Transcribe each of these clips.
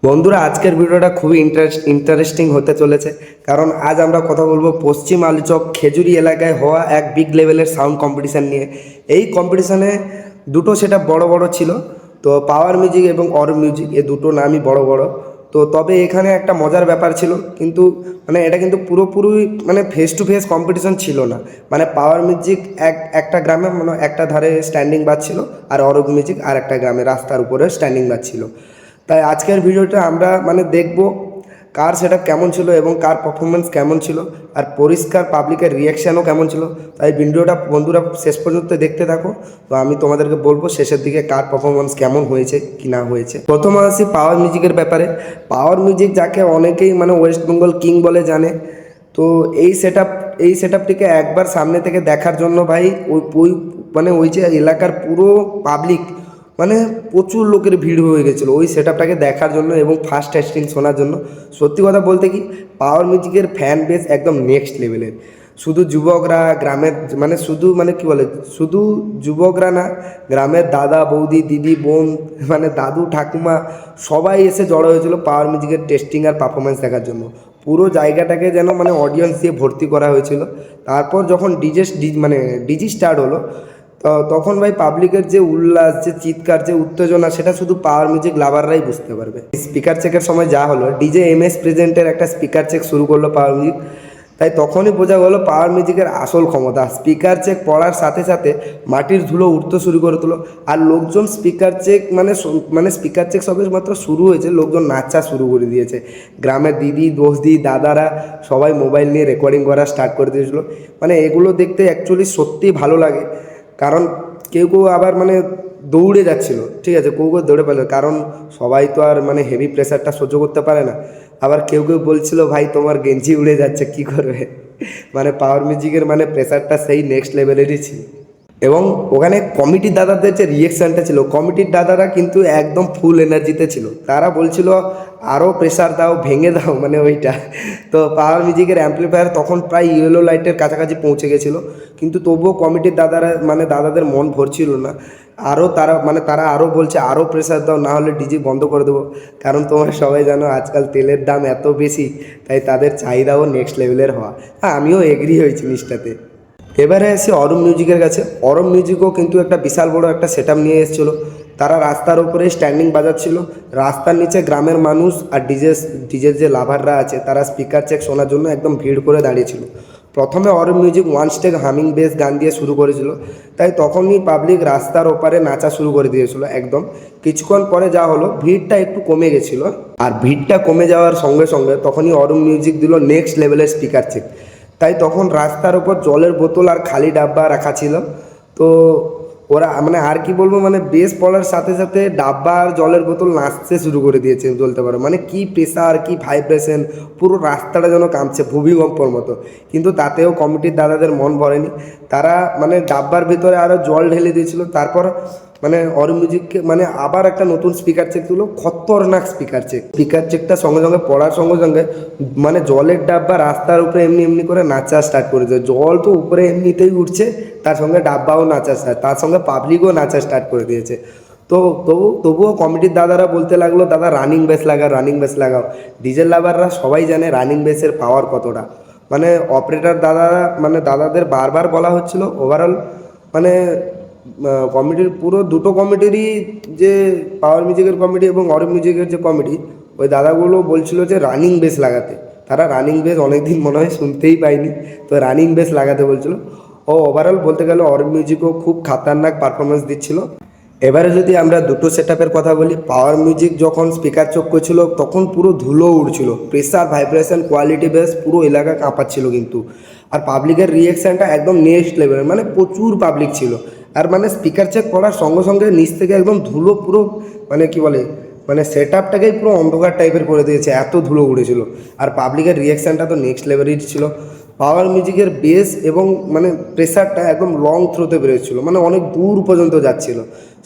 বন্ধুরা, আজকের ভিডিওটা খুবই ইন্টারেস্টিং হতে চলেছে। কারণ আজ আমরা কথা বলবো পশ্চিম আলুচক খেজুরি এলাকায় হওয়া এক বিগ লেভেলের সাউন্ড কম্পিটিশান নিয়ে। এই কম্পিটিশানে দুটো সেটা বড় বড় ছিল, তো পাওয়ার মিউজিক এবং অরব মিউজিক, এই দুটো নামই বড় বড়। তো তবে এখানে একটা মজার ব্যাপার ছিল, কিন্তু এটা কিন্তু পুরোপুরি ফেস টু ফেস কম্পিটিশন ছিল না। পাওয়ার মিউজিক একটা গ্রামে একটা ধারে স্ট্যান্ডিং বাজছিল, আর অরব মিউজিক আর একটা গ্রামে রাস্তার উপরে স্ট্যান্ডিং বাজছিল। তাই আজকের ভিডিওটা আমরা দেখব কার সেটআপ কেমন ছিল এবং কার পারফরমেন্স কেমন ছিল, আর পরিষ্কার পাবলিকের রিয়াকশানও কেমন ছিল। তাই ভিডিওটা বন্ধুরা শেষ পর্যন্ত দেখতে থাকো। তো আমি তোমাদেরকে বলবো শেষের দিকে কার পারফরমেন্স কেমন হয়েছে কি না হয়েছে। প্রথমে আসি পাওয়ার মিউজিকের ব্যাপারে। পাওয়ার মিউজিক যাকে অনেকেই ওয়েস্ট বেঙ্গল কিং বলে জানে। তো এই সেটআপটিকে একবার সামনে থেকে দেখার জন্য ভাই ওই ওই যে এলাকার পুরো পাবলিক প্রচুর লোকের ভিড় হয়ে গেছিলো ওই সেটআপটাকে দেখার জন্য এবং ফার্স্ট টেস্টিং শোনার জন্য। সত্যি কথা বলতে কি, পাওয়ার মিউজিকের ফ্যান বেস একদম নেক্সট লেভেলের। শুধু যুবকরা গ্রামের শুধু কি বলে, শুধু যুবকরা না, গ্রামের দাদা বৌদি দিদি বোন দাদু ঠাকুমা সবাই এসে জড়ো হয়েছিল পাওয়ার মিউজিকের টেস্টিং আর পারফরমেন্স দেখার জন্য। পুরো জায়গাটাকে যেন অডিয়েন্স দিয়ে ভর্তি করা হয়েছিল। তারপর যখন ডিজি স্টার্ট হলো, তো তখন ভাই পাবলিকের যে উল্লাস, যে চিৎকার, যে উত্তেজনা, সেটা শুধু পাওয়ার মিউজিক লাভাররাই বুঝতে পারবে। স্পিকার চেকের সময় যা হলো, ডিজে MS প্রেজেন্টের একটা স্পিকার চেক শুরু করলো পাওয়ার মিউজিক। তাই তখনই বোঝা গেলো পাওয়ার মিউজিকের আসল ক্ষমতা। স্পিকার চেক পড়ার সাথে সাথে মাটির ধুলো উঠতে শুরু করে তোলো, আর লোকজন স্পিকার চেক স্পিকার চেক সবে মাত্র শুরু হয়েছে, লোকজন নাচা শুরু করে দিয়েছে। গ্রামের দিদি বৌদি দাদারা সবাই মোবাইল নিয়ে রেকর্ডিং করা স্টার্ট করে দিয়েছিলো। এগুলো দেখতে অ্যাকচুয়ালি সত্যিই ভালো লাগে। কারণ কেউ কেউ আবার দৌড়ে যাচ্ছিল, ঠিক আছে, কেউ কেউ দৌড়ে পেল, কারণ সবাই তো আর হেভি প্রেশারটা সহ্য করতে পারে না। আবার কেউ কেউ বলছিল, ভাই তোমার গেঞ্জি উড়ে যাচ্ছে, কি করবে। পাওয়ার মিউজিকের প্রেশারটা সেই নেক্সট লেভেলেরই ছিল। এবং ওখানে কমিটির দাদাদের যে রিয়েকশানটা ছিল, কমিটির দাদারা কিন্তু একদম ফুল এনার্জিতে ছিল। তারা বলছিল আরও প্রেশার দাও, ভেঙে দাও ওইটা। তো পাওয়ার মিউজিকের অ্যাম্পলিফায়ার তখন প্রায় ইয়েলো লাইটের কাছাকাছি পৌঁছে গেছিলো, কিন্তু তবুও কমিটির দাদারা দাদাদের মন ভরছিল না। আরও তারা আরও বলছে আরও প্রেশার দাও, না হলে ডিজি বন্ধ করে দেবো। কারণ তোমরা সবাই জানো আজকাল তেলের দাম এত বেশি, তাই তাদের চাহিদাও নেক্সট লেভেলের হওয়া। হ্যাঁ, আমিও এগ্রি হয়েছি জিনিসটাতে। এবারে আসি অরব মিউজিকের কাছে। অরব মিউজিকও কিন্তু একটা বিশাল বড় একটা সেটআপ নিয়ে এসেছিলো। তারা রাস্তার উপরে স্ট্যান্ডিং বাজাচ্ছিল, রাস্তার নিচে গ্রামের মানুষ আর ডিজের যে লাভাররা আছে তারা স্পিকার চেক শোনার জন্য একদম ভিড় করে দাঁড়িয়েছিল। প্রথমে অরব মিউজিক ওয়ান স্টেক হামিং বেস গান দিয়ে শুরু করেছিল, তাই তখনই পাবলিক রাস্তার ওপারে নাচা শুরু করে দিয়েছিল একদম। কিছুক্ষণ পরে যা হলো, ভিড়টা একটু কমে গেছিলো, আর ভিড়টা কমে যাওয়ার সঙ্গে সঙ্গে তখনই অরব মিউজিক দিল নেক্সট লেভেলের স্পিকার চেক। তাই তখন রাস্তার ওপর জলের বোতল আর খালি ডাব্বা রাখা ছিল। তো ওরা আর কি বলবো, বেস পড়ার সাথে সাথে ডাব্বা আর জলের বোতল নাচতে শুরু করে দিয়েছে বলতে পারো। কি প্রেশার, কি ভাইব্রেশন, পুরো রাস্তাটা যেন কাঁপছে ভূমিকম্পর মতো। কিন্তু তাতেও কমিটির দাদাদের মন ভরেনি। তারা ডাব্বার ভিতরে আরও জল ঢেলে দিয়েছিল। তারপর অরব মিউজিককে আবার একটা নতুন স্পিকার চেক দিল, খতরনাক স্পিকার চেকটা সঙ্গে সঙ্গে পড়ার সঙ্গে সঙ্গে জলের ডাব্বা রাস্তার উপরে এমনি এমনি করে নাচা স্টার্ট করেছে। জল তো উপরে এমনিতেই উঠছে, তার সঙ্গে ডাব্বাও নাচা স্টার্ট, তার সঙ্গে পাবলিকও নাচা স্টার্ট করে দিয়েছে। তো তবুও কমিটির দাদারা বলতে লাগলো, দাদা রানিং বেস লাগাও, রানিং বেস লাগাও। ডিজেল লাভাররা সবাই জানে রানিং বেসের পাওয়ার কতটা। অপারেটর দাদারা দাদাদের বারবার বলা হচ্ছিল। ওভারঅল কমিটির পুরো দুটো কমিটিরই, যে পাওয়ার মিউজিকের কমিটি এবং অরব মিউজিকের যে কমিটি, ওই দাদাগুলো বলছিল যে রানিং বেস লাগাতে। তারা রানিং বেস অনেকদিন মনে হয় শুনতেই পায়নি, তো রানিং বেস লাগাতে বলছিল। ও ওভারঅল বলতে গেলে অরব মিউজিকও খুব খাতারনাক পারফরমেন্স দিচ্ছিল। এবারে যদি আমরা দুটো সেটআপের কথা বলি, পাওয়ার মিউজিক যখন স্পিকার চোখ করছিল তখন পুরো ধুলো উড়ছিল, প্রেসার ভাইব্রেশন কোয়ালিটি বেস পুরো এলাকা কাঁপাচ্ছিল কিন্তু। আর পাবলিকের রিয়েকশানটা একদম নেক্সট লেভেলের, প্রচুর পাবলিক ছিল। আর স্পিকার চেক করার সঙ্গে সঙ্গে নিচ থেকে একদম ধুলো পুরো কি বলে সেটআপটাকেই পুরো অন্ধকার টাইপের করে দিয়েছে, এত ধুলো উড়েছিল। আর পাবলিকের রিয়েকশানটা তো নেক্সট লেভেলের ছিল। পাওয়ার মিউজিকের বেস এবং মানে প্রেসারটা একদম লং থ্রোতে বেরোচ্ছিলো, মানে অনেক দূর পর্যন্ত যাচ্ছিল।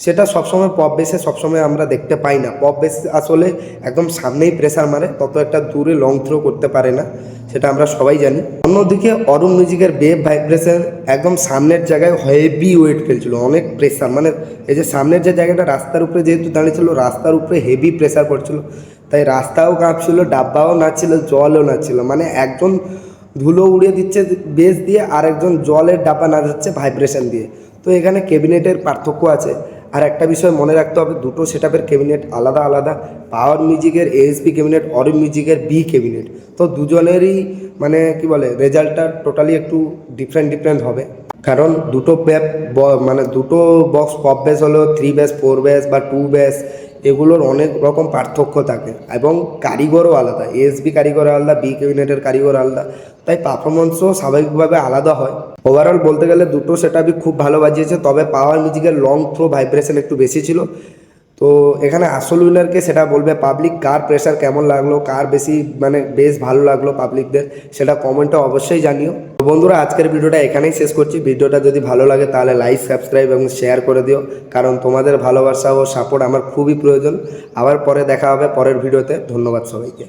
সেটা সবসময় পপ বেসে সবসময় আমরা দেখতে পাই না। পপ বেস আসলে একদম সামনেই প্রেসার মারে, তত একটা দূরে লং থ্রো করতে পারে না, সেটা আমরা সবাই জানি। অন্যদিকে অরুণ মিউজিকের বেভ ভাইব্রেশন একদম সামনের জায়গায় হেভি ওয়েট ফেলছিল, অনেক প্রেসার, মানে এই যে সামনের যে জায়গাটা রাস্তার উপরে যেহেতু দাঁড়িয়েছিল, রাস্তার উপরে হেভি প্রেসার পড়ছিল, তাই রাস্তাও কাঁপছিল, ডাব্বাও নাচছিল, জলও নাচছিল, মানে একজন ধুলো উড়িয়ে দিচ্ছে বেস দিয়ে, আর একজন জলের ডাব্বা নাচাচ্ছে ভাইব্রেশন দিয়ে। তো এখানে ক্যাবিনেটের পার্থক্য আছে। আর একটা বিষয় মনে রাখতে হবে, দুটো সেটআপের ক্যাবিনেট আলাদা আলাদা। পাওয়ার মিউজিকের এএসপি ক্যাবিনেট, অরুণ মিউজিকের বি ক্যাবিনেট। তো দুজনেরই মানে কি বলে রেজাল্টটা টোটালি একটু ডিফারেন্ট হবে, কারণ দুটো মানে দুটো বক্স পপ বেস হলো 3 বেস, 4 বেস বা 2 বেস, এগুলোর অনেক রকম পার্থক্য থাকে এবং কারিগরও আলাদা। এএসবি কারিগর আলাদা, বি ক্যাবিনেটের কারিগর আলাদা, তাই পারফরমেন্সও স্বাভাবিকভাবে আলাদা হয়। ওভারঅল বলতে গেলে দুটো সেটআপই খুব ভালো বাজিয়েছে, তবে পাওয়ার মিউজিকের লং থ্রো ভাইব্রেশন একটু বেশি ছিল। তো এখানে আসল উইনারকে সেটা বলবে পাবলিক, কার প্রেশার কেমন লাগলো, কার বেশি মানে বেশ ভালো লাগলো পাবলিকদের, সেটা কমেন্টে অবশ্যই জানিও। তো বন্ধুরা, আজকের ভিডিওটা এখানেই শেষ করছি। ভিডিওটা যদি ভালো লাগে তাহলে লাইক, সাবস্ক্রাইব এবং শেয়ার করে দিও, কারণ তোমাদের ভালোবাসা ও সাপোর্ট আমার খুবই প্রয়োজন। আবার পরে দেখা হবে পরের ভিডিওতে। ধন্যবাদ সবাইকে।